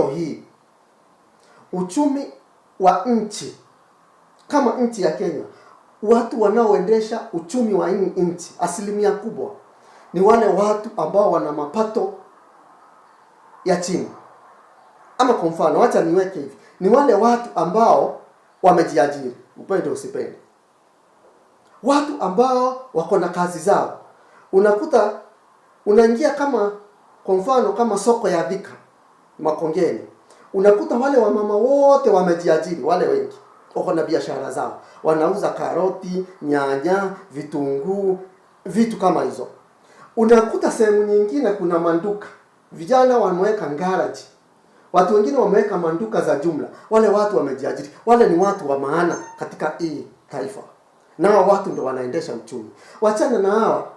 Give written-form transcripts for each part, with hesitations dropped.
hii uchumi wa nchi kama nchi ya Kenya, watu wanaoendesha uchumi wa nchi asilimia kubwa ni wale watu ambao wana mapato ya chini. Ama kwa mfano, acha niweke hivi, ni wale watu ambao wamejiajiri, upende usipende, watu ambao wako na kazi zao. Unakuta unaingia kama kwa mfano kama soko ya Thika Makongeni, unakuta wale wamama wote wamejiajiri, wale wengi wako na biashara zao, wanauza karoti, nyanya, vitunguu, vitu kama hizo. Unakuta sehemu nyingine kuna manduka, vijana wameweka garage, watu wengine wameweka manduka za jumla, wale watu wamejiajiri. Wale ni watu wa maana katika hii taifa, nao watu ndio wanaendesha uchumi. Wachana na hawa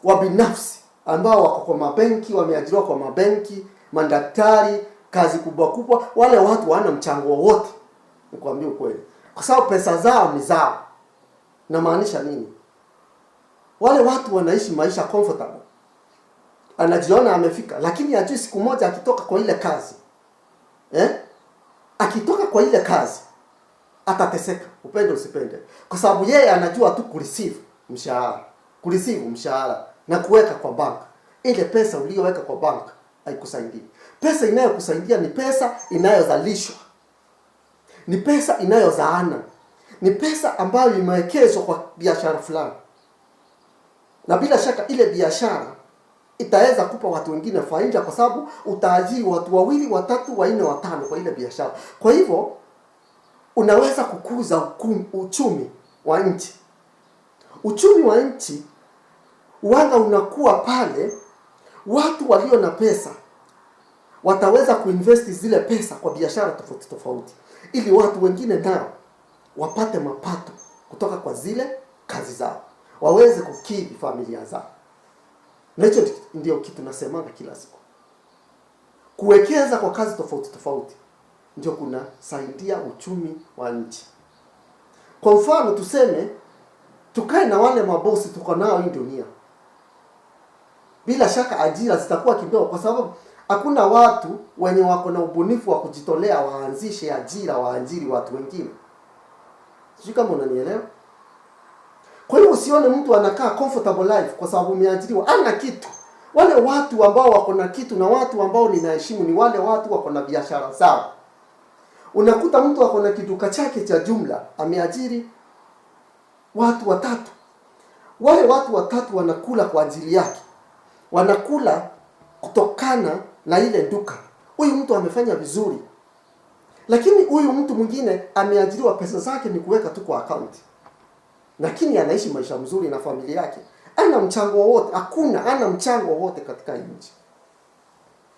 wabinafsi ambao wako kwa mabenki, wameajiriwa kwa mabenki, madaktari, kazi kubwa kubwa. Wale watu wana mchango wowote, nikwambie ukweli, kwa sababu pesa zao ni zao. Na maanisha nini? Wale watu wanaishi maisha comfortable, anajiona amefika, lakini hajui siku moja akitoka kwa ile kazi akitoka kwa ile kazi atateseka, upende usipende, kwa sababu yeye anajua tu kureceive mshahara na kuweka kwa bank. Ile pesa uliyoweka kwa bank haikusaidii. Pesa inayokusaidia ni pesa inayozalishwa, ni pesa inayozaana, ni pesa ambayo imewekezwa kwa biashara fulani, na bila shaka ile biashara itaweza kupa watu wengine faida, kwa sababu utaajiri watu 2, 3, 4, 5 kwa ile biashara. Kwa hivyo unaweza kukuza uchumi wa nchi. Uchumi wa nchi wanga unakuwa pale watu walio na pesa wataweza kuinvest zile pesa kwa biashara tofauti tofauti, ili watu wengine nao wapate mapato kutoka kwa zile kazi zao, waweze kukidhi familia zao. Na hicho ndio kitu nasemanga kila siku. Kuwekeza kwa kazi tofauti tofauti ndio kunasaidia uchumi wa nchi. Kwa mfano tuseme tukae na wale mabosi tuko nao hii dunia, bila shaka ajira zitakuwa kidogo, kwa sababu hakuna watu wenye wako na ubunifu wa kujitolea waanzishe ajira, waajiri watu wengine. Sijui kama unanielewa. Kwa hiyo usione mtu anakaa comfortable life kwa sababu umeajiriwa, ana kitu. Wale watu ambao wako na kitu na watu ambao ninaheshimu ni wale watu wako na biashara zao. Unakuta mtu wako na kiduka chake cha jumla, ameajiri watu 3. Wale watu 3 wanakula kwa ajili yake, wanakula kutokana na ile duka. Huyu mtu amefanya vizuri, lakini huyu mtu mwingine ameajiriwa, pesa zake ni kuweka tu kwa account, lakini anaishi maisha mzuri na familia yake. Ana mchango wowote? Hakuna. Ana mchango wowote katika nchi?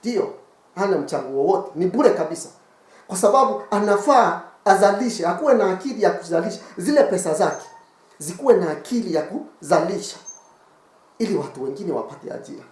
Ndio, hana mchango wowote, ni bure kabisa, kwa sababu anafaa azalishe, akuwe na akili ya kuzalisha zile pesa zake, zikuwe na akili ya kuzalisha ili watu wengine wapate ajira.